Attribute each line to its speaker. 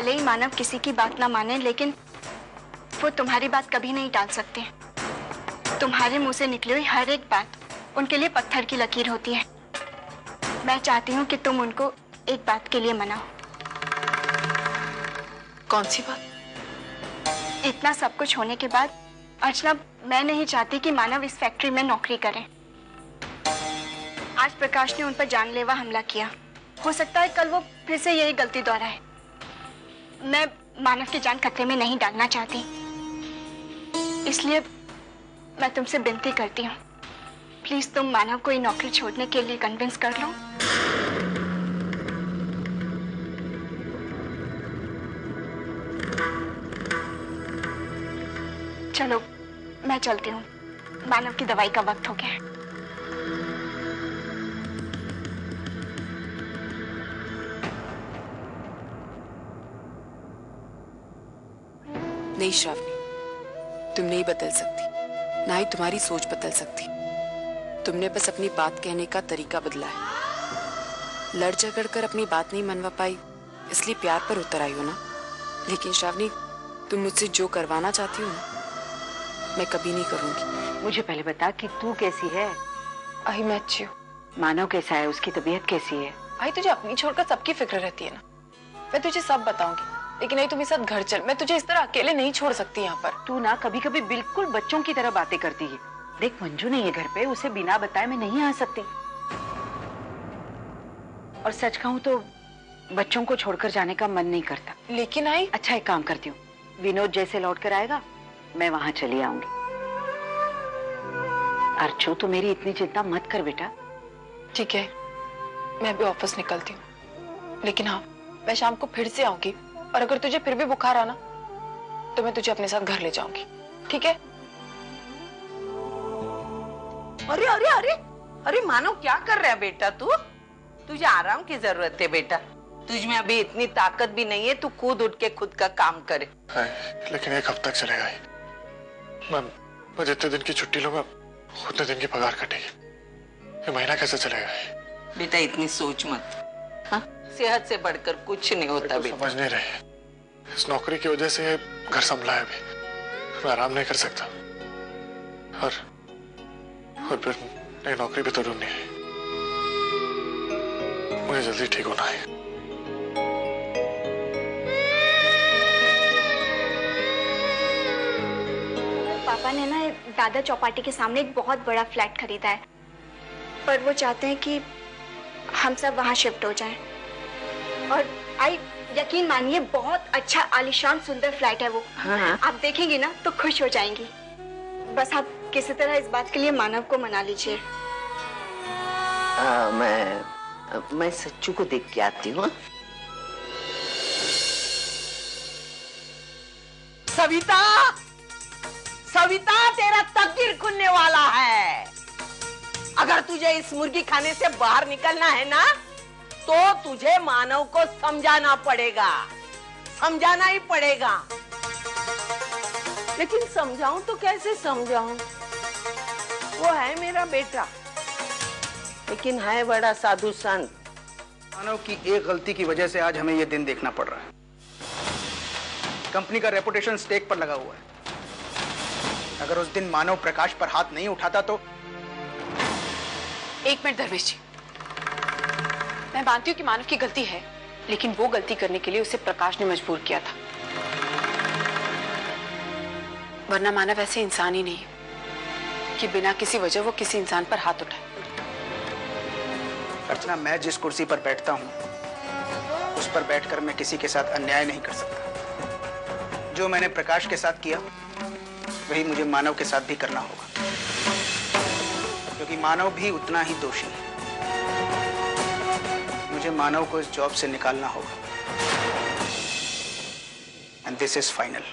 Speaker 1: भले ही मानव किसी की बात ना माने, लेकिन वो तुम्हारी बात कभी नहीं टाल सकते। तुम्हारे मुंह से निकली हुई हर एक बात उनके लिए पत्थर की लकीर होती है। मैं चाहती हूँ कि तुम उनको एक बात के लिए मनाओ।
Speaker 2: कौन सी बात?
Speaker 1: इतना सब कुछ होने के बाद अर्चना, मैं नहीं चाहती कि मानव इस फैक्ट्री में नौकरी करें। आज प्रकाश ने उन पर जानलेवा हमला किया। हो सकता है कल वो फिर से यही गलती दोहराए। मैं मानव की जान खतरे में नहीं डालना चाहती, इसलिए मैं तुमसे विनती करती हूँ, प्लीज तुम मानव को ये नौकरी छोड़ने के लिए कन्विंस कर लो। चलो मैं चलती हूँ, मानव की दवाई का वक्त हो गया है।
Speaker 2: नहीं श्रावणी, तुम नहीं बदल सकती, ना ही तुम्हारी सोच बदल सकती। तुमने बस अपनी बात कहने का तरीका बदला है। लड़ झगड़ कर अपनी बात नहीं मनवा पाई, इसलिए प्यार पर उतर आई हो ना। लेकिन श्रावणी, तुम मुझसे जो करवाना चाहती हो ना, मैं कभी नहीं करूंगी।
Speaker 3: मुझे पहले बता कि तू कैसी है?
Speaker 2: आई मैं अच्छी हूँ।
Speaker 3: मानव कैसा है? उसकी तबीयत कैसी है?
Speaker 2: आई तुझे अपनी छोड़कर सबकी फिक्र रहती है ना। मैं तुझे सब बताऊंगी, लेकिन नहीं, तुम मेरे साथ घर चल। मैं तुझे इस तरह अकेले नहीं छोड़ सकती यहाँ पर।
Speaker 3: तू ना कभी कभी बिल्कुल बच्चों की तरह बातें करती है। देख, मंजू नहीं है घर पे, उसे बिना बताए मैं नहीं आ सकती। और सच कहूँ तो बच्चों को छोड़कर जाने का मन नहीं करता।
Speaker 2: लेकिन आई,
Speaker 3: अच्छा एक काम करती हूँ, विनोद जैसे लौट कर आएगा मैं वहां चली आऊंगी। अर्चू, तू मेरी इतनी चिंता मत कर बेटा।
Speaker 2: ठीक है, मैं भी ऑफिस निकलती हूँ, लेकिन हाँ, मैं शाम को फिर से आऊंगी। और अगर तुझे फिर भी बुखार आना तो मैं तुझे अपने साथ घर ले जाऊंगी, ठीक है?
Speaker 4: अरे अरे अरे अरे मानो, क्या कर रहा है बेटा तू? तुझे आराम की जरूरत है बेटा। तुझ में अभी इतनी ताकत भी नहीं है तू कूद उठ के खुद का काम करे।
Speaker 5: लेकिन एक हफ्ता तक चलेगा ही। मैं जितने दिन की छुट्टी लूंगा उतने दिन की पगार कटेगी। ये महीना कैसे चलेगा?
Speaker 4: बेटा इतनी सोच मत। हाँ, सेहत से बढ़कर कुछ नहीं होता बेटा।
Speaker 5: समझ नहीं रहे, इस नौकरी की वजह से घर संभला है अभी। मैं आराम नहीं कर सकता और फिर नई नौकरी भी तो ढूंढनी है। मुझे जल्दी ठीक होना है।
Speaker 1: पापा ने ना दादा चौपाटी के सामने एक बहुत बड़ा फ्लैट खरीदा है, पर वो चाहते हैं कि हम सब वहां शिफ्ट हो जाएं। और आई, यकीन मानिए, बहुत अच्छा आलीशान सुंदर फ्लैट है वो।
Speaker 4: हाँ।
Speaker 1: आप देखेंगी ना तो खुश हो जाएंगी। बस आप किसी तरह इस बात के लिए मानव को मना लीजिए।
Speaker 4: मैं सच्चू को देख के आती हूँ। सविता, सविता, तेरा तकदीर खुलने वाला है। अगर तुझे इस मुर्गी खाने से बाहर निकलना है ना, तो तुझे मानव को समझाना पड़ेगा, समझाना ही पड़ेगा। लेकिन समझाऊं तो कैसे समझाऊं? वो है मेरा बेटा, लेकिन है बड़ा साधु संत।
Speaker 6: मानव की एक गलती की वजह से आज हमें यह दिन देखना पड़ रहा है। कंपनी का रेपुटेशन स्टेक पर लगा हुआ है। अगर उस दिन मानव प्रकाश पर हाथ नहीं उठाता तो।
Speaker 2: एक मिनट धर्मेश जी, मैं मानती हूँ कि मानव की गलती है, लेकिन वो गलती करने के लिए उसे प्रकाश ने मजबूर किया था, वरना मानव ऐसे इंसान ही नहीं है कि बिना किसी वजह वो किसी इंसान पर हाथ उठाए।
Speaker 6: अर्चना, मैं जिस कुर्सी पर बैठता हूं उस पर बैठकर मैं किसी के साथ अन्याय नहीं कर सकता। जो मैंने प्रकाश के साथ किया वही मुझे मानव के साथ भी करना होगा, क्योंकि मानव भी उतना ही दोषी है। मुझे मानव को इस जॉब से निकालना होगा, एंड दिस इज फाइनल।